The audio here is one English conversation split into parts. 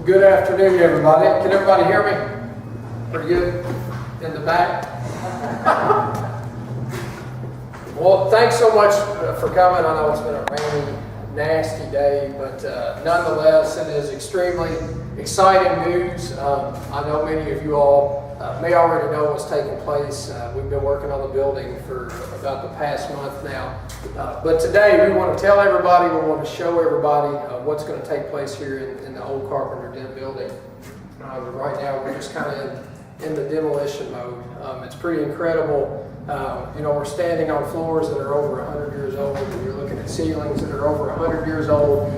Good afternoon, everybody. Can everybody hear me? Pretty good? In the back? Well, thanks so much for coming. I know it's been a rainy, nasty day, but nonetheless, it is extremely exciting news. I know many of you all may already know what's taking place. We've been working on the building for about the past month now. But today, we want to tell everybody, we want to show everybody what's going to take place here in the old Carpenter Den building. Right now, we're just kind of in the demolition mode. It's pretty incredible. You know, we're standing on floors that are over 100 years old, and you're looking at ceilings that are over 100 years old.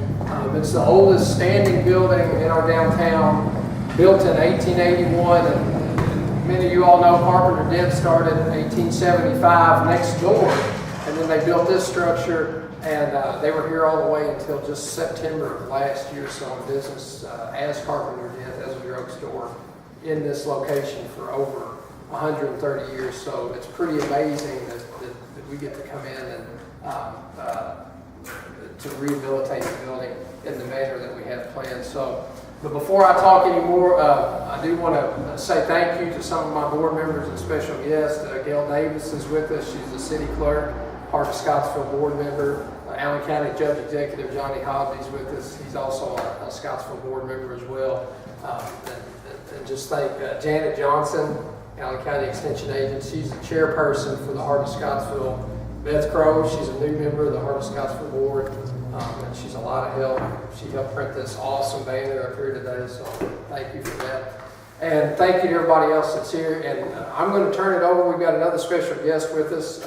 It's the oldest standing building in our downtown, built in 1881, and many of you all know Carpenter Den started in 1875 next door, and then they built this structure, and they were here all the way until just September of last year, so in business as Carpenter Den, as a drugstore in this location for over 130 years. So it's pretty amazing that we get to come in and to rehabilitate the building in the manner that we have planned. So, but before I talk anymore, I do want to say thank you to some of my board members and special guests. Gail Davis is with us. She's the city clerk, Heart of Scottsville board member. Allen County Judge Executive Johnny Hobbs with us. He's also a Scottsville board member as well. And just thank Janet Johnson, Allen County Extension Agent. She's the chairperson for the Heart of Scottsville. Beth Crow, she's a new member of the Heart of Scottsville board, and she's a lot of help. She helped print this awesome banner up here today, so thank you for that. And thank you to everybody else that's here. And I'm going to turn it over. We've got another special guest with us,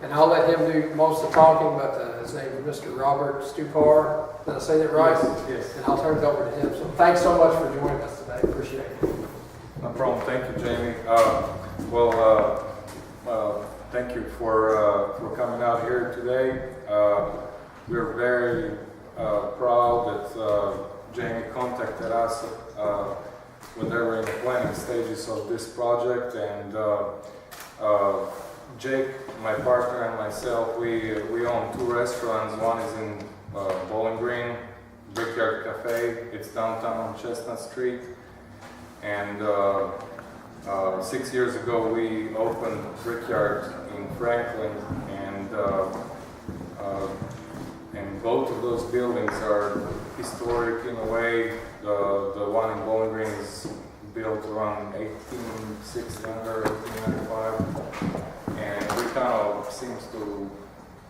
and I'll let him do most of the talking, but his name is Mr. Robert Stupar. Did I say that right? Yes. And I'll turn it over to him. So thanks so much for joining us today. Appreciate it. No problem. Thank you, Jamie. Thank you for coming out here today. We're very proud that Jamie contacted us when they were in the planning stages of this project, and Jake, my partner, and myself, we own two restaurants. One is in Bowling Green, Brickyard Cafe. It's downtown on Chestnut Street. And 6 years ago, we opened Brickyard in Franklin, and both of those buildings are historic in a way. The one in Bowling Green is built around 1860 or 1895, and we kind of seems to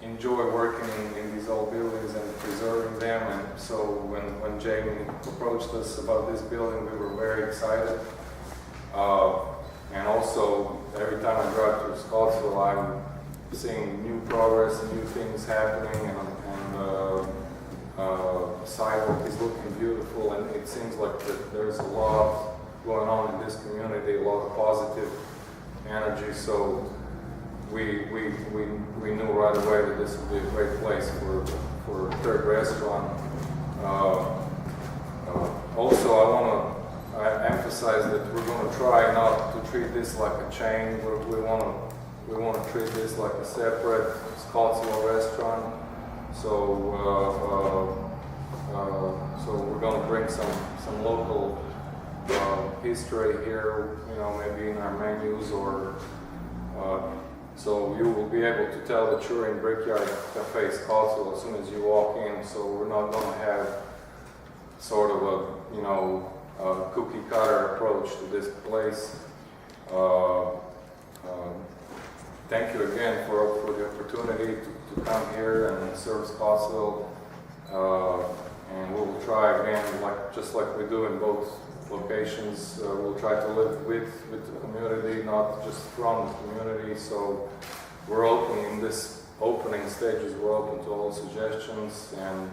enjoy working in these old buildings and preserving them. And so when Jamie approached us about this building, we were very excited. And also, every time I drive through Scottsville, I'm seeing new progress and new things happening, and the sidewalk is looking beautiful, and it seems like that there's a lot going on in this community, a lot of positive energy. So we knew right away that this would be a great place for a third restaurant. Also, I want to emphasize that we're going to try not to treat this like a chain. We want to treat this like a separate Scottsville restaurant. So we're going to bring some local history here. You know, maybe in our menus or. So you will be able to tell that you're in Brickyard Cafe Scottsville as soon as you walk in. So we're not going to have sort of a cookie cutter approach to this place. Thank you again for the opportunity to come here and serve Scottsville. And we will try again, just like we do in both locations. We'll try to live with the community, not just from the community. So we're open in this opening stages. We're open to all suggestions, and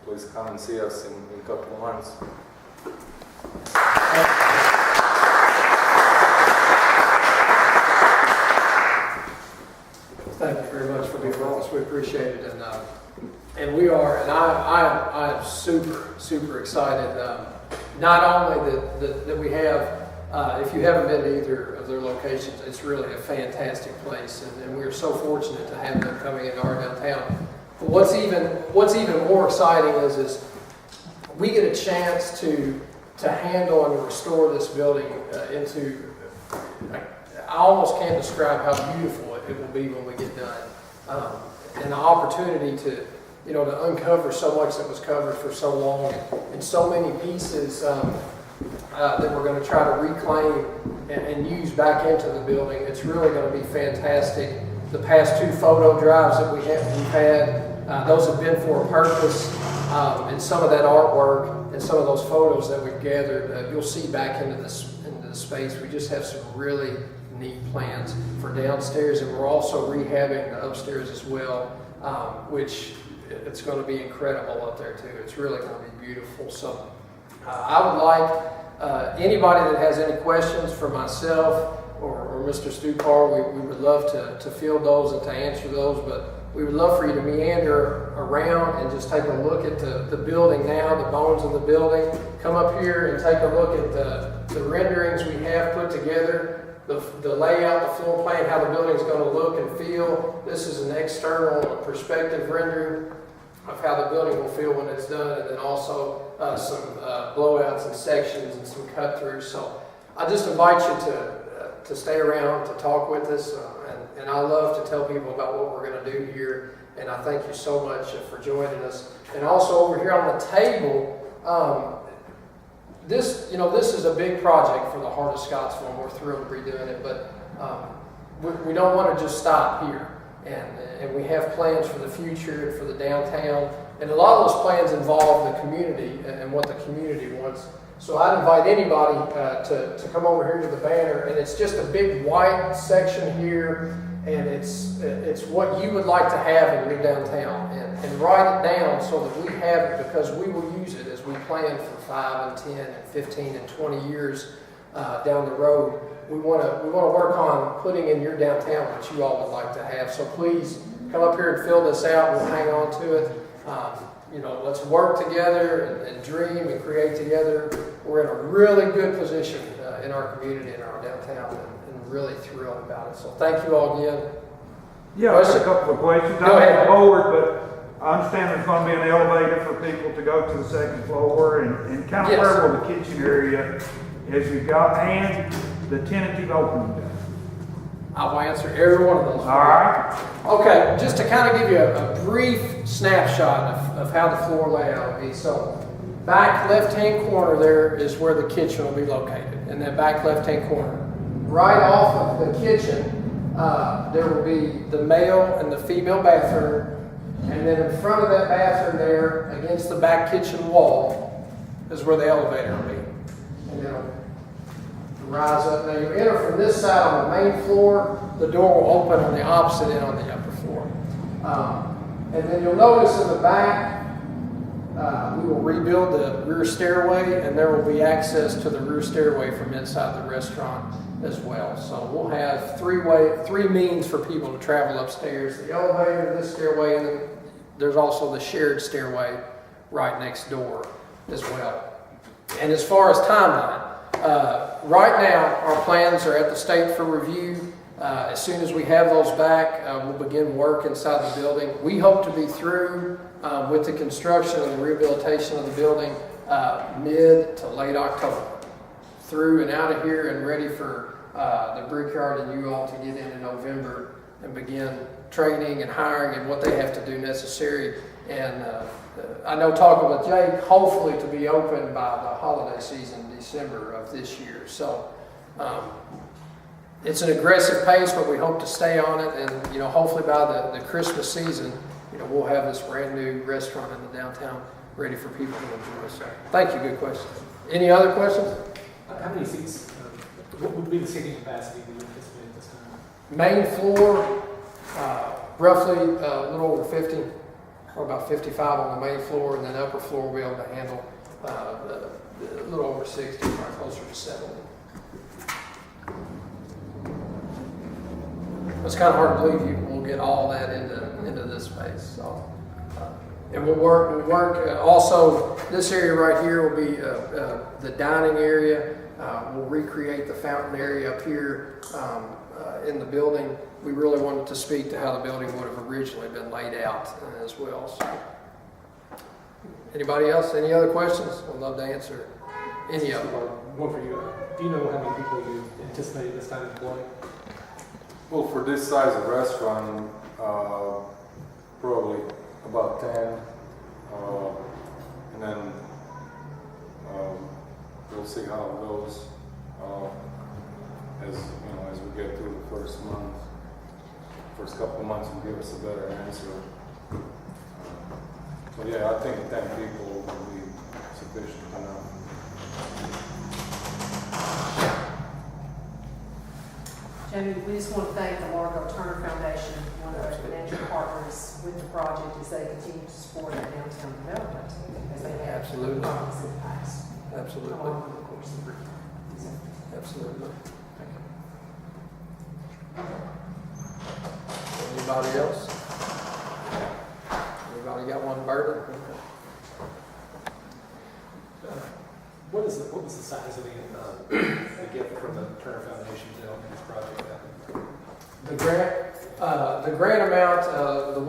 please come and see us in a couple of months. Thank you very much for being with us. We appreciate it, and we are, and I am super excited. Not only that we have, if you haven't been to either of their locations, it's really a fantastic place, and we are so fortunate to have them coming into our downtown. But what's even more exciting is we get a chance to handle and restore this building into, I almost can't describe how beautiful it will be when we get done. And the opportunity to, to uncover so much that was covered for so long, and so many pieces that we're going to try to reclaim and use back into the building. It's really going to be fantastic. The past 2 photo drives that we've had, those have been for a purpose, and some of that artwork and some of those photos that we've gathered, you'll see back into the space. We just have some really neat plans for downstairs, and we're also rehabbing the upstairs as well, which it's going to be incredible up there too. It's really going to be beautiful. So I would like anybody that has any questions for myself or Mr. Stupar, we would love to field those and to answer those, but we would love for you to meander around and just take a look at the building now, the bones of the building. Come up here and take a look at the renderings we have put together, the layout, the floor plan, how the building's going to look and feel. This is an external perspective rendering of how the building will feel when it's done, and then also some blowouts and sections and some cut-throughs. So I just invite you to stay around, to talk with us, and I love to tell people about what we're going to do here, and I thank you so much for joining us. And also over here on the table, this is a big project for the Heart of Scottsville, and we're thrilled to be doing it, but we don't want to just stop here. And we have plans for the future and for the downtown, and a lot of those plans involve the community and what the community wants. So I'd invite anybody to come over here to the banner, and it's just a big white section here, and it's what you would like to have in your downtown, and write it down so that we have it, because we will use it as we plan for 5 and 10 and 15 and 20 years down the road. We want to work on putting in your downtown what you all would like to have. So please come up here and fill this out. We'll hang on to it. Let's work together and dream and create together. We're in a really good position in our community, in our downtown, and really thrilled about it. So thank you all again. Yeah, I have a couple of questions. Go ahead. I'm bored, but I understand there's going to be an elevator for people to go to the second floor, and kind of Yes. where will the kitchen area is you've got, and the tentative opening date. I'll answer every one of those. All right. Okay, just to kind of give you a brief snapshot of how the floor layout will be. So, back left-hand corner there is where the kitchen will be located, in that back left-hand corner. Right off of the kitchen, there will be the male and the female bathroom, and then in front of that bathroom there, against the back kitchen wall, is where the elevator will be. And then rise up. Now you enter from this side on the main floor, the door will open on the opposite end on the upper floor. And then you'll notice in the back, we will rebuild the rear stairway, and there will be access to the rear stairway from inside the restaurant as well. So we'll have three means for people to travel upstairs: the elevator, this stairway, and then there's also the shared stairway right next door as well. And as far as timeline, right now, our plans are at the state for review. As soon as we have those back, we'll begin work inside the building. We hope to be through with the construction and the rehabilitation of the building mid to late October. Through and out of here and ready for the brickyard and you all to get in November and begin training and hiring and what they have to do necessary. And I know, talking with Jake, hopefully to be open by the holiday season, December of this year. So it's an aggressive pace, but we hope to stay on it. And hopefully by the Christmas season, we'll have this brand new restaurant in the downtown ready for people to enjoy. So thank you. Good question. Any other questions? How many seats? What would be the seating capacity we anticipate at this time? Main floor, roughly a little over 50, or about 55 on the main floor, and then upper floor we'll be able to handle a little over 60, probably closer to 70. It's kind of hard to believe we'll get all that into this space. So, and we'll work. Also, this area right here will be the dining area. We'll recreate the fountain area up here in the building. We really wanted to speak to how the building would have originally been laid out as well. So, Anybody else? Any other questions? I'd love to answer any of them. One for you. Do you know how many people you anticipate this time employing? Well, for this size of restaurant, probably about 10. And then we'll see how it goes as we get through the first couple of months will give us a better answer. But yeah, I think 10 people will be sufficient enough. Jamie, we just want to thank the Largo Turner Foundation, one of our financial partners with the project, as they continue to support our downtown development, as they have Absolutely. promised in the past. Absolutely. Along with, of course, the Absolutely. Anybody else? Anybody got one burden? What was the size of the gift from the Turner Foundation to help this project happen? The grant amount, the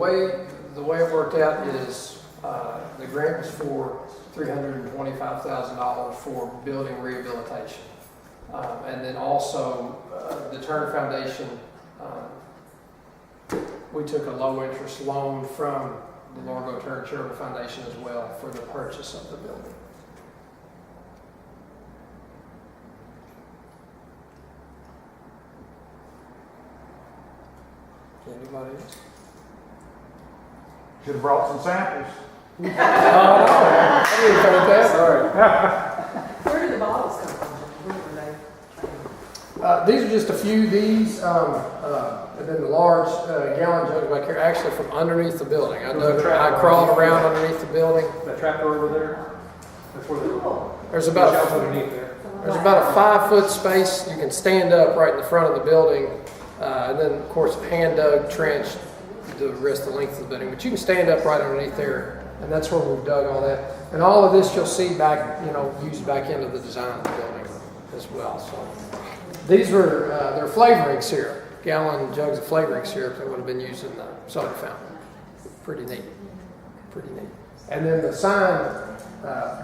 way it worked out is the grant was for $325,000 for building rehabilitation. And then also the Turner Foundation, we took a low interest loan from the Largo Turner Charitable Foundation as well for the purchase of the building. Anybody else? Should have brought some samples. Oh, no. I didn't think that. Sorry. Where did the bottles come from? Where were they? These are just a few. These, and then the large gallon jugs back here, actually from underneath the building. I crawled around underneath the building. That trapdoor over there? That's where the There's shelves about underneath there. a 5-foot space. You can stand up right in the front of the building, and then of course hand dug trench the rest of the length of the building. But you can stand up right underneath there, and that's where we've dug all that. And all of this you'll see back, used back into the design of the building as well. So these were they're flavoring syrup. Gallon jugs of flavoring syrup that would have been used in the soda fountain. Pretty neat. Pretty neat. And then the sign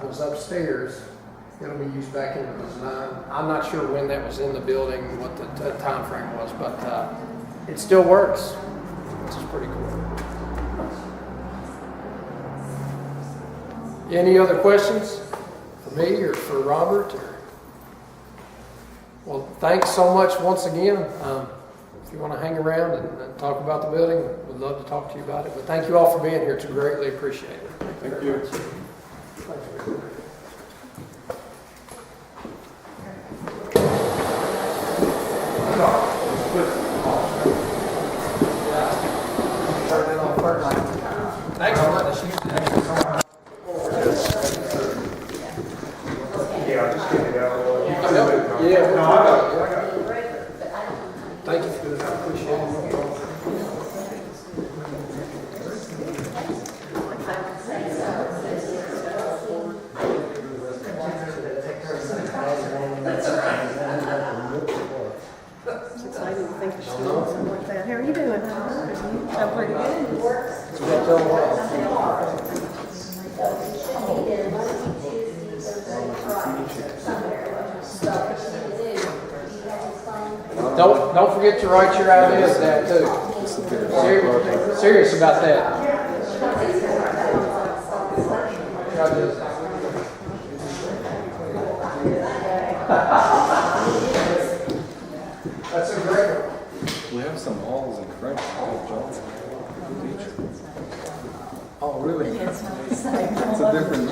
was upstairs. It'll be used back in the design. I'm not sure when that was in the building, what the time frame was, but it still works, which is pretty cool. Any other questions for me or for Robert? Well, thanks so much once again. If you want to hang around and talk about the building, we'd love to talk to you about it. But thank you all for being here. It's greatly appreciated. Thank you. Turn it off first. Thanks for letting us use it. Yeah, just get it out. Yeah. No, I got it. Thank you for that. I appreciate it. I didn't think you should do something like that. How are you doing? I'm pretty good. Don't forget to write your ideas down too. Serious about that. That's a great one. We have some halls in French. Oh, really? It's a different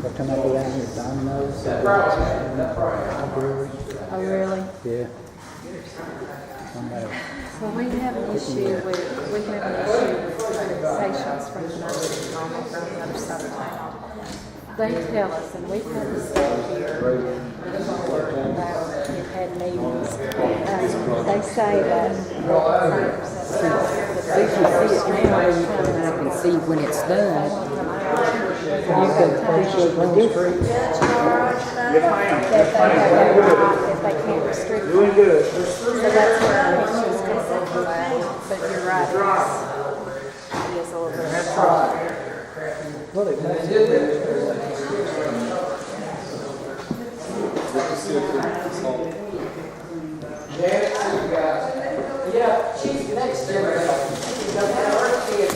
They'll come up around here, Domino's. That's right. Oh, really? Yeah. Somebody. Well, we have an issue with patients from the nursing home over on the other side of town. They tell us, and we've had to stay here about, we've had meetings, they say that You can see it now, you can see when it's done. You can appreciate the difference. Yes, ma'am. that Yes, they ma'am. have Doing that good. right, that they can't restrict. Doing good. So that's where our issues come from, but you're right, it is a little bit of a problem. Well, it must Good to see you too. Janet, see you guys. Yeah, she's next to me. Her kids,